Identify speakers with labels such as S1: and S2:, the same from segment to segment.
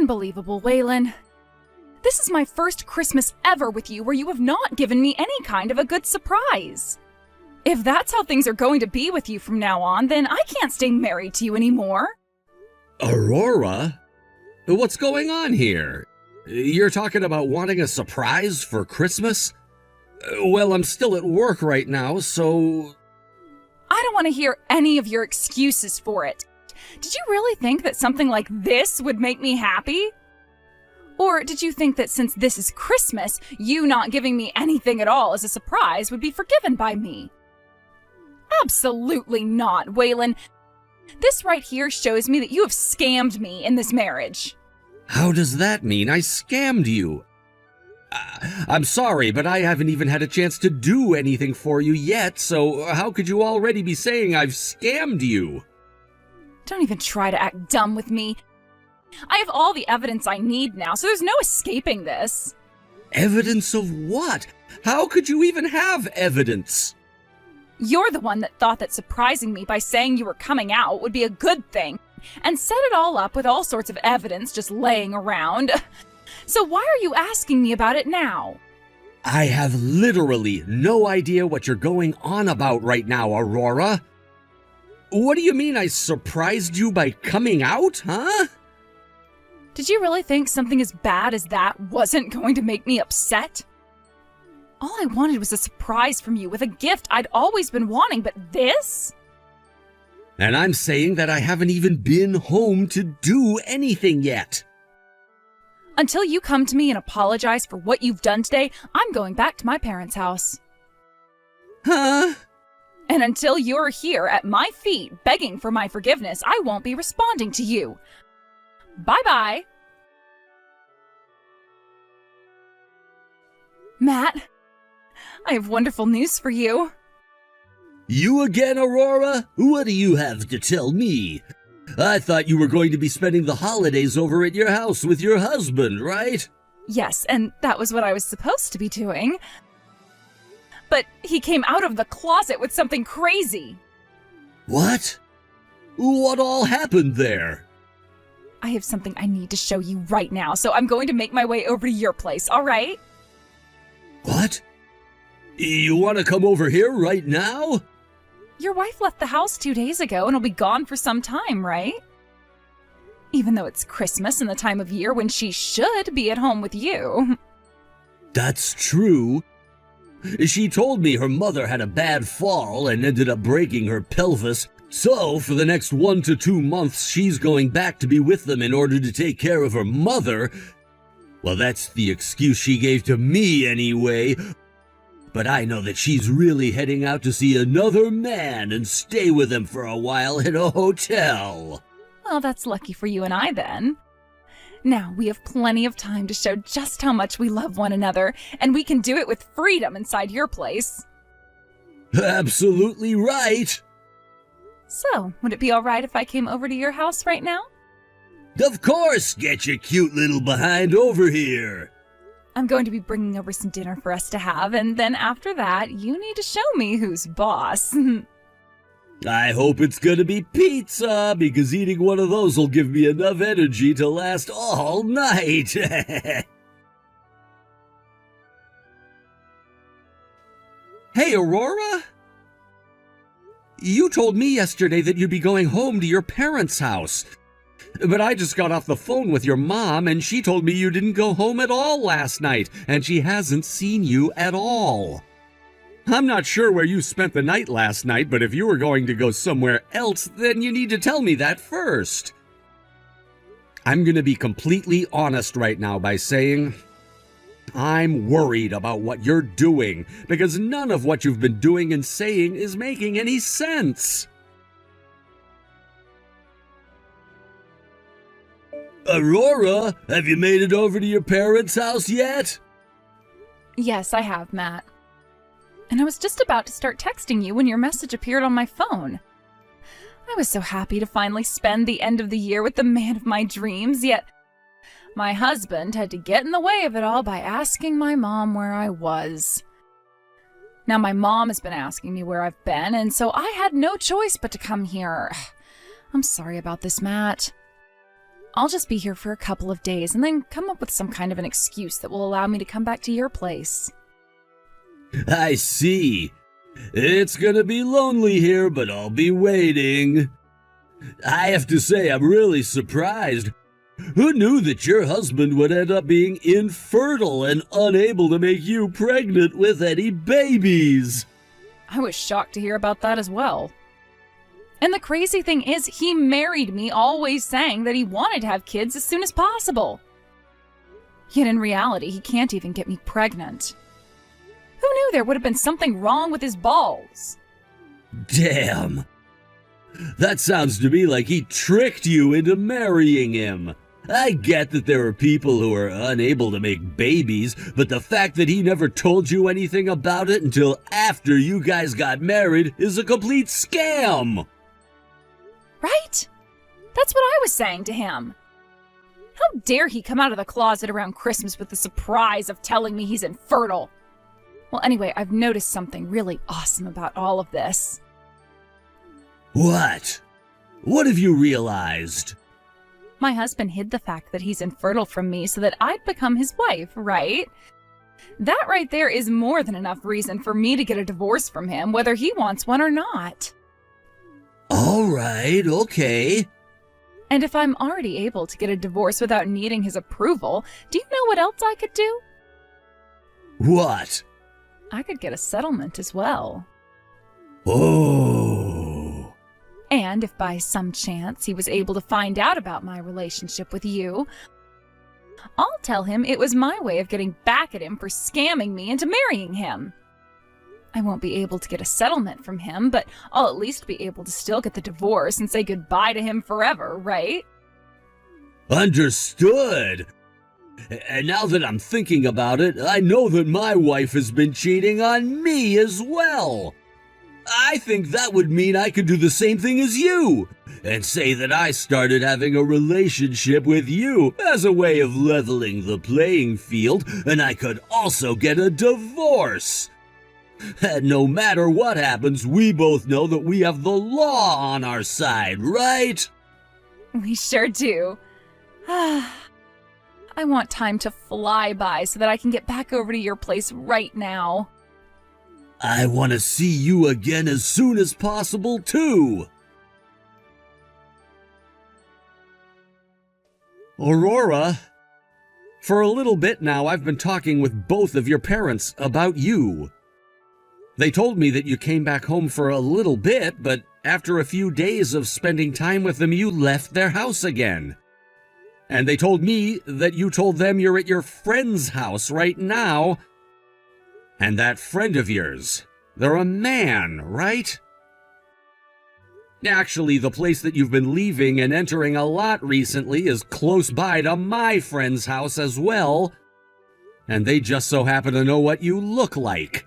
S1: Unbelievable, Waylon. This is my first Christmas ever with you where you have not given me any kind of a good surprise. If that's how things are going to be with you from now on, then I can't stay married to you anymore.
S2: Aurora? What's going on here? You're talking about wanting a surprise for Christmas? Well, I'm still at work right now, so...
S1: I don't want to hear any of your excuses for it. Did you really think that something like this would make me happy? Or did you think that since this is Christmas, you not giving me anything at all as a surprise would be forgiven by me? Absolutely not, Waylon. This right here shows me that you have scammed me in this marriage.
S2: How does that mean I scammed you? I'm sorry, but I haven't even had a chance to do anything for you yet, so how could you already be saying I've scammed you?
S1: Don't even try to act dumb with me. I have all the evidence I need now, so there's no escaping this.
S2: Evidence of what? How could you even have evidence?
S1: You're the one that thought that surprising me by saying you were coming out would be a good thing, and set it all up with all sorts of evidence just laying around. So why are you asking me about it now?
S2: I have literally no idea what you're going on about right now, Aurora. What do you mean I surprised you by coming out, huh?
S1: Did you really think something as bad as that wasn't going to make me upset? All I wanted was a surprise from you with a gift I'd always been wanting, but this?
S2: And I'm saying that I haven't even been home to do anything yet.
S1: Until you come to me and apologize for what you've done today, I'm going back to my parents' house.
S2: Huh?
S1: And until you're here at my feet begging for my forgiveness, I won't be responding to you. Bye-bye. Matt, I have wonderful news for you.
S2: You again, Aurora? What do you have to tell me? I thought you were going to be spending the holidays over at your house with your husband, right?
S1: Yes, and that was what I was supposed to be doing. But he came out of the closet with something crazy.
S2: What? What all happened there?
S1: I have something I need to show you right now, so I'm going to make my way over to your place, all right?
S2: What? You want to come over here right now?
S1: Your wife left the house 2 days ago and will be gone for some time, right? Even though it's Christmas and the time of year when she should be at home with you.
S2: That's true. She told me her mother had a bad fall and ended up breaking her pelvis, so for the next 1 to 2 months she's going back to be with them in order to take care of her mother. Well, that's the excuse she gave to me anyway. But I know that she's really heading out to see another man and stay with him for a while in a hotel.
S1: Well, that's lucky for you and I then. Now, we have plenty of time to show just how much we love one another, and we can do it with freedom inside your place.
S2: Absolutely right.
S1: So, would it be all right if I came over to your house right now?
S2: Of course, get your cute little behind over here.
S1: I'm going to be bringing over some dinner for us to have, and then after that, you need to show me who's boss.
S2: I hope it's gonna be pizza, because eating one of those will give me enough energy to last all night. Hey, Aurora? You told me yesterday that you'd be going home to your parents' house. But I just got off the phone with your mom, and she told me you didn't go home at all last night, and she hasn't seen you at all. I'm not sure where you spent the night last night, but if you were going to go somewhere else, then you need to tell me that first. I'm going to be completely honest right now by saying I'm worried about what you're doing, because none of what you've been doing and saying is making any sense. Aurora, have you made it over to your parents' house yet?
S1: Yes, I have, Matt. And I was just about to start texting you when your message appeared on my phone. I was so happy to finally spend the end of the year with the man of my dreams, yet my husband had to get in the way of it all by asking my mom where I was. Now my mom has been asking me where I've been, and so I had no choice but to come here. I'm sorry about this, Matt. I'll just be here for a couple of days and then come up with some kind of an excuse that will allow me to come back to your place.
S2: I see. It's gonna be lonely here, but I'll be waiting. I have to say, I'm really surprised. Who knew that your husband would end up being infertile and unable to make you pregnant with any babies?
S1: I was shocked to hear about that as well. And the crazy thing is, he married me always saying that he wanted to have kids as soon as possible. Yet in reality, he can't even get me pregnant. Who knew there would have been something wrong with his balls?
S2: Damn. That sounds to me like he tricked you into marrying him. I get that there are people who are unable to make babies, but the fact that he never told you anything about it until after you guys got married is a complete scam.
S1: Right? That's what I was saying to him. How dare he come out of the closet around Christmas with the surprise of telling me he's infertile? Well, anyway, I've noticed something really awesome about all of this.
S2: What? What have you realized?
S1: My husband hid the fact that he's infertile from me so that I'd become his wife, right? That right there is more than enough reason for me to get a divorce from him, whether he wants one or not.
S2: All right, okay.
S1: And if I'm already able to get a divorce without needing his approval, do you know what else I could do?
S2: What?
S1: I could get a settlement as well.
S2: Oh.
S1: And if by some chance he was able to find out about my relationship with you, I'll tell him it was my way of getting back at him for scamming me into marrying him. I won't be able to get a settlement from him, but I'll at least be able to still get the divorce and say goodbye to him forever, right?
S2: Understood. And now that I'm thinking about it, I know that my wife has been cheating on me as well. I think that would mean I could do the same thing as you, and say that I started having a relationship with you as a way of leveling the playing field, and I could also get a divorce. And no matter what happens, we both know that we have the law on our side, right?
S1: We sure do. I want time to fly by so that I can get back over to your place right now.
S2: I want to see you again as soon as possible, too. Aurora, for a little bit now I've been talking with both of your parents about you. They told me that you came back home for a little bit, but after a few days of spending time with them, you left their house again. And they told me that you told them you're at your friend's house right now. And that friend of yours, they're a man, right? Actually, the place that you've been leaving and entering a lot recently is close by to my friend's house as well. And they just so happen to know what you look like.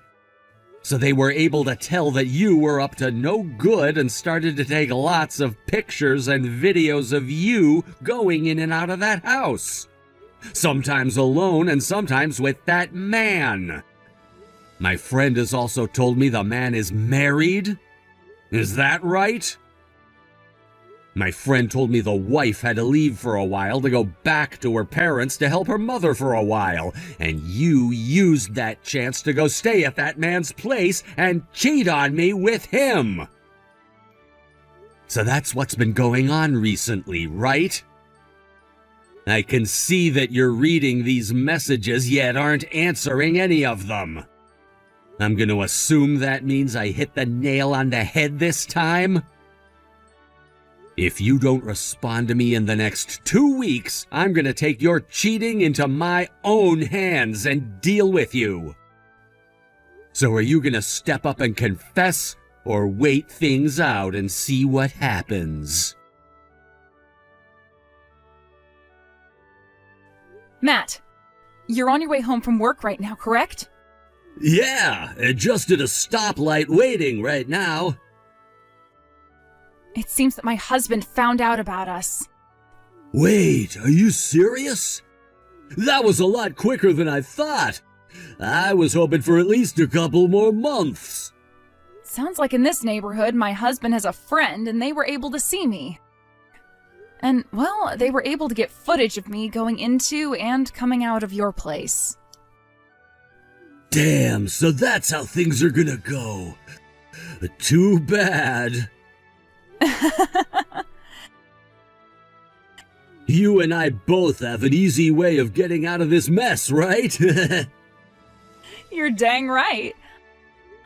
S2: So they were able to tell that you were up to no good and started to take lots of pictures and videos of you going in and out of that house. Sometimes alone and sometimes with that man. My friend has also told me the man is married. Is that right? My friend told me the wife had to leave for a while to go back to her parents to help her mother for a while, and you used that chance to go stay at that man's place and cheat on me with him. So that's what's been going on recently, right? I can see that you're reading these messages yet aren't answering any of them. I'm going to assume that means I hit the nail on the head this time? If you don't respond to me in the next 2 weeks, I'm going to take your cheating into my own hands and deal with you. So are you going to step up and confess, or wait things out and see what happens?
S1: Matt, you're on your way home from work right now, correct?
S2: Yeah, just at a stoplight waiting right now.
S1: It seems that my husband found out about us.
S2: Wait, are you serious? That was a lot quicker than I thought. I was hoping for at least a couple more months.
S1: Sounds like in this neighborhood, my husband has a friend and they were able to see me. And, well, they were able to get footage of me going into and coming out of your place.
S2: Damn, so that's how things are gonna go. Too bad. You and I both have an easy way of getting out of this mess, right?
S1: You're dang right.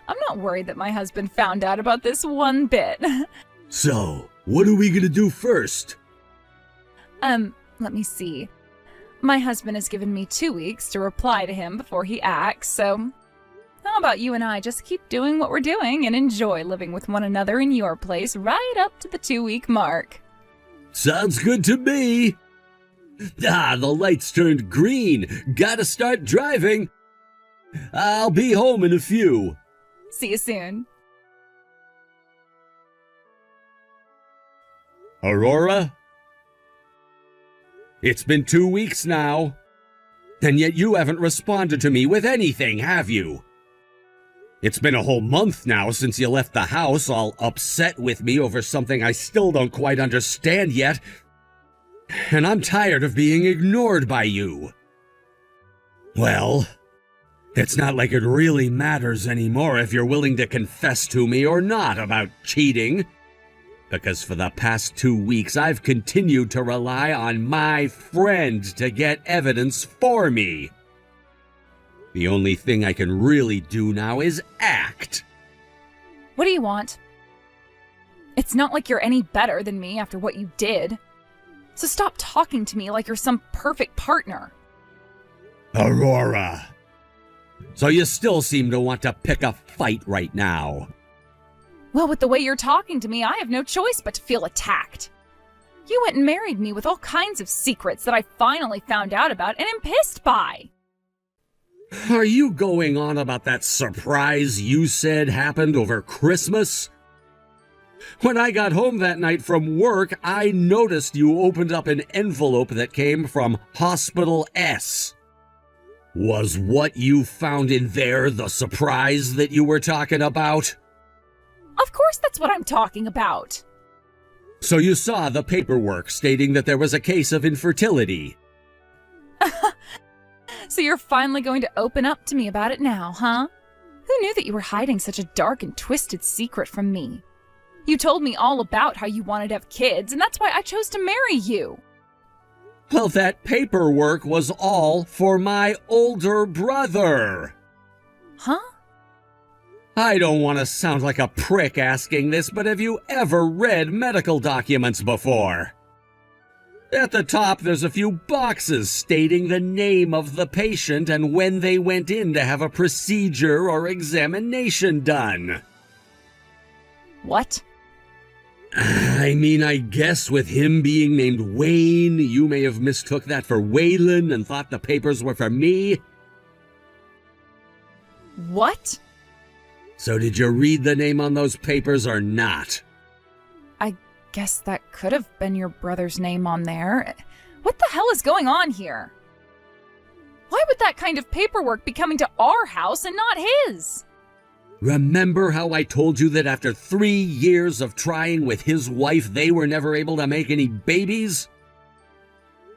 S1: I'm not worried that my husband found out about this one bit.
S2: So, what are we gonna do first?
S1: Let me see. My husband has given me 2 weeks to reply to him before he acts, so how about you and I just keep doing what we're doing and enjoy living with one another in your place right up to the 2-week mark?
S2: Sounds good to me. Ah, the lights turned green. Gotta start driving. I'll be home in a few.
S1: See you soon.
S2: Aurora? It's been 2 weeks now, and yet you haven't responded to me with anything, have you? It's been a whole month now since you left the house, all upset with me over something I still don't quite understand yet, and I'm tired of being ignored by you. Well, it's not like it really matters anymore if you're willing to confess to me or not about cheating. Because for the past 2 weeks, I've continued to rely on my friend to get evidence for me. The only thing I can really do now is act.
S1: What do you want? It's not like you're any better than me after what you did. So stop talking to me like you're some perfect partner.
S2: Aurora. So you still seem to want to pick a fight right now.
S1: Well, with the way you're talking to me, I have no choice but to feel attacked. You went and married me with all kinds of secrets that I finally found out about and am pissed by.
S2: Are you going on about that surprise you said happened over Christmas? When I got home that night from work, I noticed you opened up an envelope that came from Hospital S. Was what you found in there the surprise that you were talking about?
S1: Of course that's what I'm talking about.
S2: So you saw the paperwork stating that there was a case of infertility.
S1: So you're finally going to open up to me about it now, huh? Who knew that you were hiding such a dark and twisted secret from me? You told me all about how you wanted to have kids, and that's why I chose to marry you.
S2: Well, that paperwork was all for my older brother.
S1: Huh?
S2: I don't want to sound like a prick asking this, but have you ever read medical documents before? At the top, there's a few boxes stating the name of the patient and when they went in to have a procedure or examination done.
S1: What?
S2: I mean, I guess with him being named Wayne, you may have mistook that for Waylon and thought the papers were for me.
S1: What?
S2: So did you read the name on those papers or not?
S1: I guess that could have been your brother's name on there. What the hell is going on here? Why would that kind of paperwork be coming to our house and not his?
S2: Remember how I told you that after 3 years of trying with his wife, they were never able to make any babies?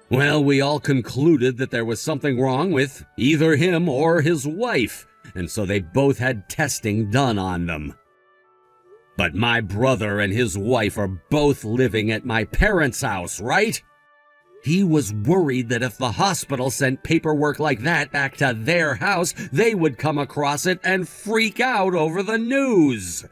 S2: Well, we all concluded that there was something wrong with either him or his wife, and so they both had testing done on them. But my brother and his wife are both living at my parents' house, right? He was worried that if the hospital sent paperwork like that back to their house, they would come across it and freak out over the news.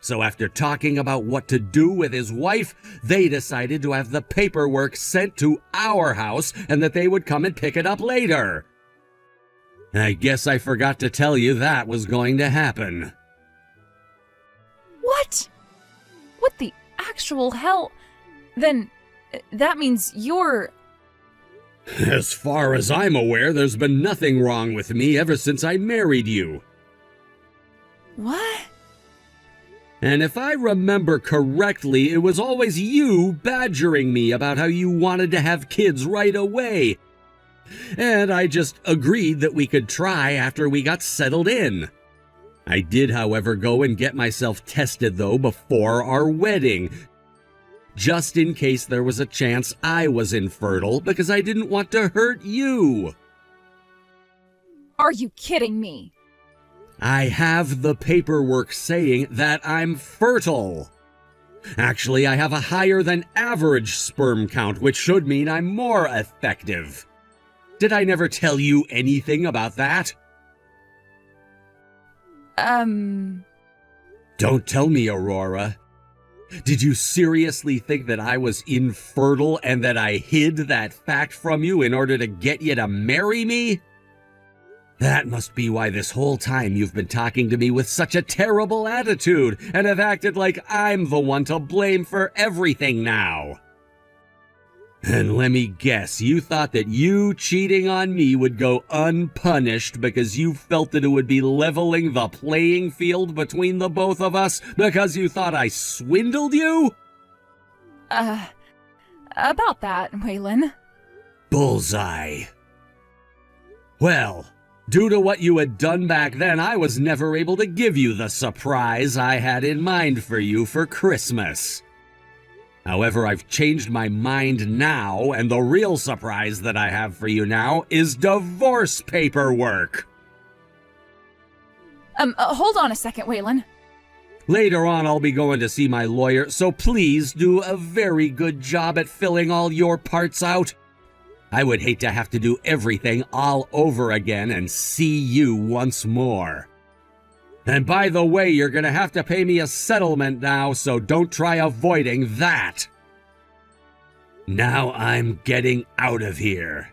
S2: So after talking about what to do with his wife, they decided to have the paperwork sent to our house and that they would come and pick it up later. I guess I forgot to tell you that was going to happen.
S1: What? What the actual hell? Then that means you're...
S2: As far as I'm aware, there's been nothing wrong with me ever since I married you.
S1: What?
S2: And if I remember correctly, it was always you badgering me about how you wanted to have kids right away. And I just agreed that we could try after we got settled in. I did, however, go and get myself tested, though, before our wedding, just in case there was a chance I was infertile because I didn't want to hurt you.
S1: Are you kidding me?
S2: I have the paperwork saying that I'm fertile. Actually, I have a higher than average sperm count, which should mean I'm more effective. Did I never tell you anything about that?
S1: Don't
S2: tell me, Aurora. Did you seriously think that I was infertile and that I hid that fact from you in order to get you to marry me? That must be why this whole time you've been talking to me with such a terrible attitude and have acted like I'm the one to blame for everything now. And let me guess, you thought that you cheating on me would go unpunished because you felt that it would be leveling the playing field between the both of us because you thought I swindled you?
S1: About that, Waylon.
S2: Bullseye. Well, due to what you had done back then, I was never able to give you the surprise I had in mind for you for Christmas. However, I've changed my mind now, and the real surprise that I have for you now is divorce paperwork.
S1: Hold on a second, Waylon.
S2: Later on, I'll be going to see my lawyer, so please do a very good job at filling all your parts out. I would hate to have to do everything all over again and see you once more. And by the way, you're gonna have to pay me a settlement now, so don't try avoiding that. Now I'm getting out of here.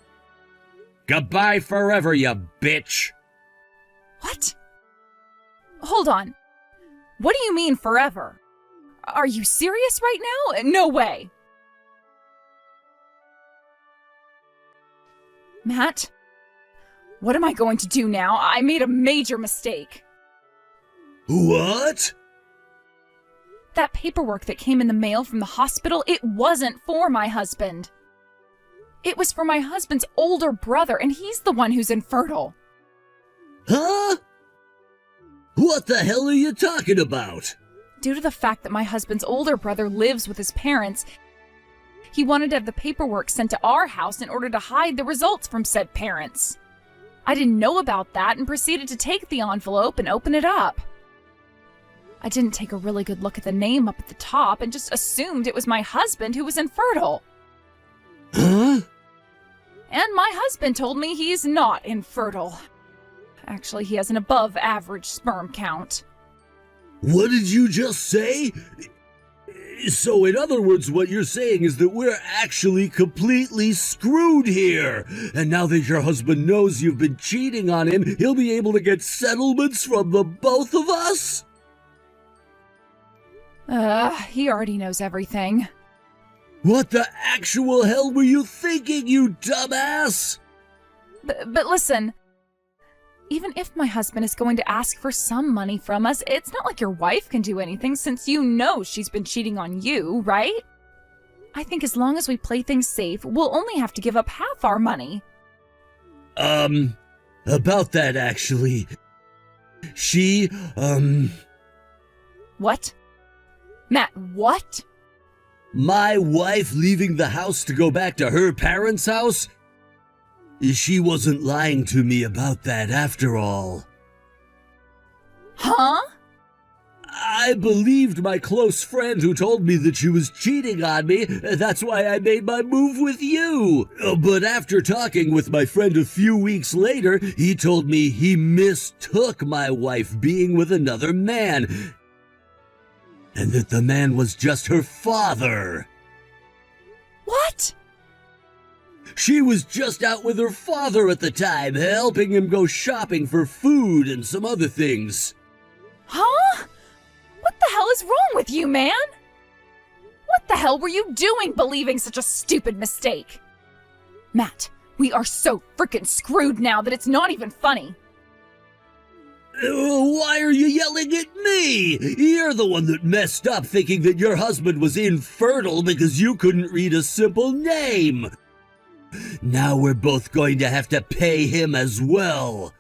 S2: Goodbye forever, you bitch.
S1: What? Hold on. What do you mean forever? Are you serious right now? No way. Matt? What am I going to do now? I made a major mistake.
S2: What?
S1: That paperwork that came in the mail from the hospital, it wasn't for my husband. It was for my husband's older brother, and he's the one who's infertile.
S2: Huh? What the hell are you talking about?
S1: Due to the fact that my husband's older brother lives with his parents, he wanted to have the paperwork sent to our house in order to hide the results from said parents. I didn't know about that and proceeded to take the envelope and open it up. I didn't take a really good look at the name up at the top and just assumed it was my husband who was infertile.
S2: Huh?
S1: And my husband told me he's not infertile. Actually, he has an above average sperm count.
S2: What did you just say? So in other words, what you're saying is that we're actually completely screwed here. And now that your husband knows you've been cheating on him, he'll be able to get settlements from the both of us?
S1: He already knows everything.
S2: What the actual hell were you thinking, you dumbass?
S1: But listen, even if my husband is going to ask for some money from us, it's not like your wife can do anything since you know she's been cheating on you, right? I think as long as we play things safe, we'll only have to give up half our money.
S2: About that actually. She,
S1: What? Matt, what?
S2: My wife leaving the house to go back to her parents' house? She wasn't lying to me about that after all.
S1: Huh?
S2: I believed my close friend who told me that she was cheating on me. That's why I made my move with you. But after talking with my friend a few weeks later, he told me he mistook my wife being with another man, and that the man was just her father.
S1: What?
S2: She was just out with her father at the time, helping him go shopping for food and some other things.
S1: Huh? What the hell is wrong with you, man? What the hell were you doing believing such a stupid mistake? Matt, we are so frickin' screwed now that it's not even funny.
S2: Why are you yelling at me? You're the one that messed up thinking that your husband was infertile because you couldn't read a simple name. Now we're both going to have to pay him as well.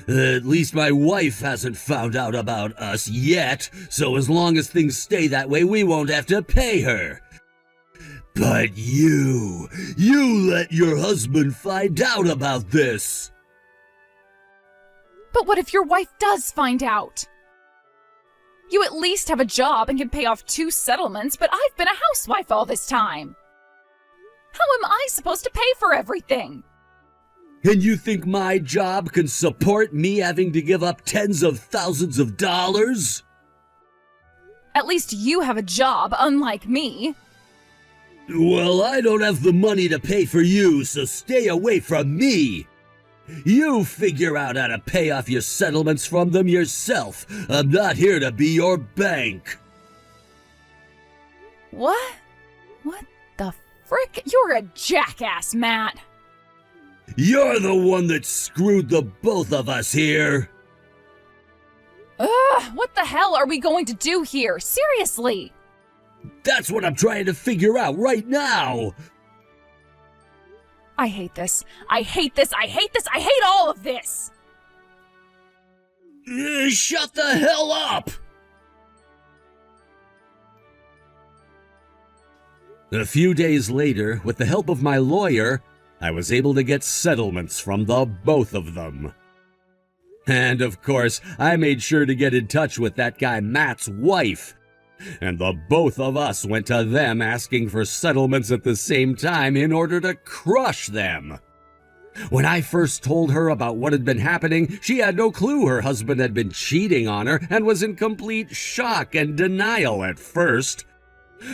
S2: At least my wife hasn't found out about us yet, so as long as things stay that way, we won't have to pay her. But you let your husband find out about this.
S1: But what if your wife does find out? You at least have a job and can pay off 2 settlements, but I've been a housewife all this time. How am I supposed to pay for everything?
S2: And you think my job can support me having to give up tens of thousands of dollars?
S1: At least you have a job, unlike me.
S2: Well, I don't have the money to pay for you, so stay away from me. You figure out how to pay off your settlements from them yourself. I'm not here to be your bank.
S1: What? What the frick? You're a jackass, Matt.
S2: You're the one that screwed the both of us here.
S1: Ugh, what the hell are we going to do here? Seriously.
S2: That's what I'm trying to figure out right now.
S1: I hate this. I hate this. I hate this. I hate all of this.
S2: Shut the hell up! A few days later, with the help of my lawyer, I was able to get settlements from the both of them. And of course, I made sure to get in touch with that guy Matt's wife. And the both of us went to them asking for settlements at the same time in order to crush them. When I first told her about what had been happening, she had no clue her husband had been cheating on her and was in complete shock and denial at first.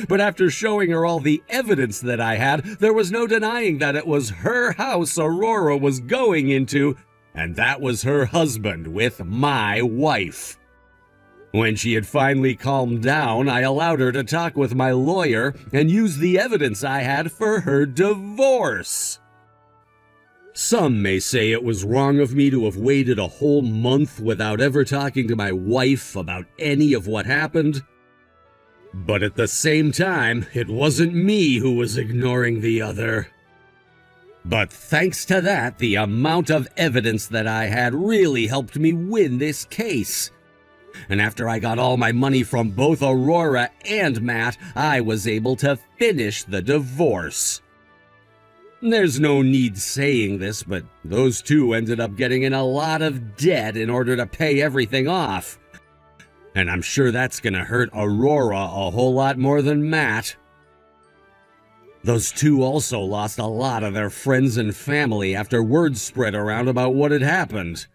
S2: But after showing her all the evidence that I had, there was no denying that it was her house Aurora was going into, and that was her husband with my wife. When she had finally calmed down, I allowed her to talk with my lawyer and use the evidence I had for her divorce. Some may say it was wrong of me to have waited a whole month without ever talking to my wife about any of what happened. But at the same time, it wasn't me who was ignoring the other. But thanks to that, the amount of evidence that I had really helped me win this case. And after I got all my money from both Aurora and Matt, I was able to finish the divorce. There's no need saying this, but those two ended up getting in a lot of debt in order to pay everything off. And I'm sure that's gonna hurt Aurora a whole lot more than Matt. Those two also lost a lot of their friends and family after word spread around about what had happened.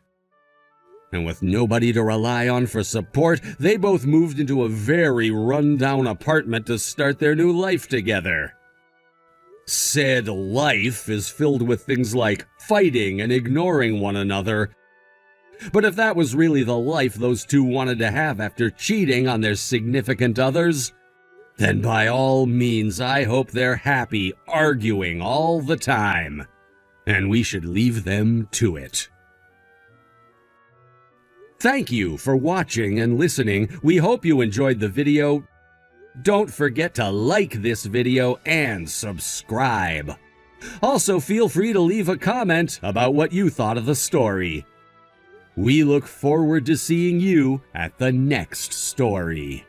S2: And with nobody to rely on for support, they both moved into a very run-down apartment to start their new life together. Said life is filled with things like fighting and ignoring one another. But if that was really the life those two wanted to have after cheating on their significant others, then by all means I hope they're happy arguing all the time. And we should leave them to it. Thank you for watching and listening. We hope you enjoyed the video. Don't forget to like this video and subscribe. Also, feel free to leave a comment about what you thought of the story. We look forward to seeing you at the next story.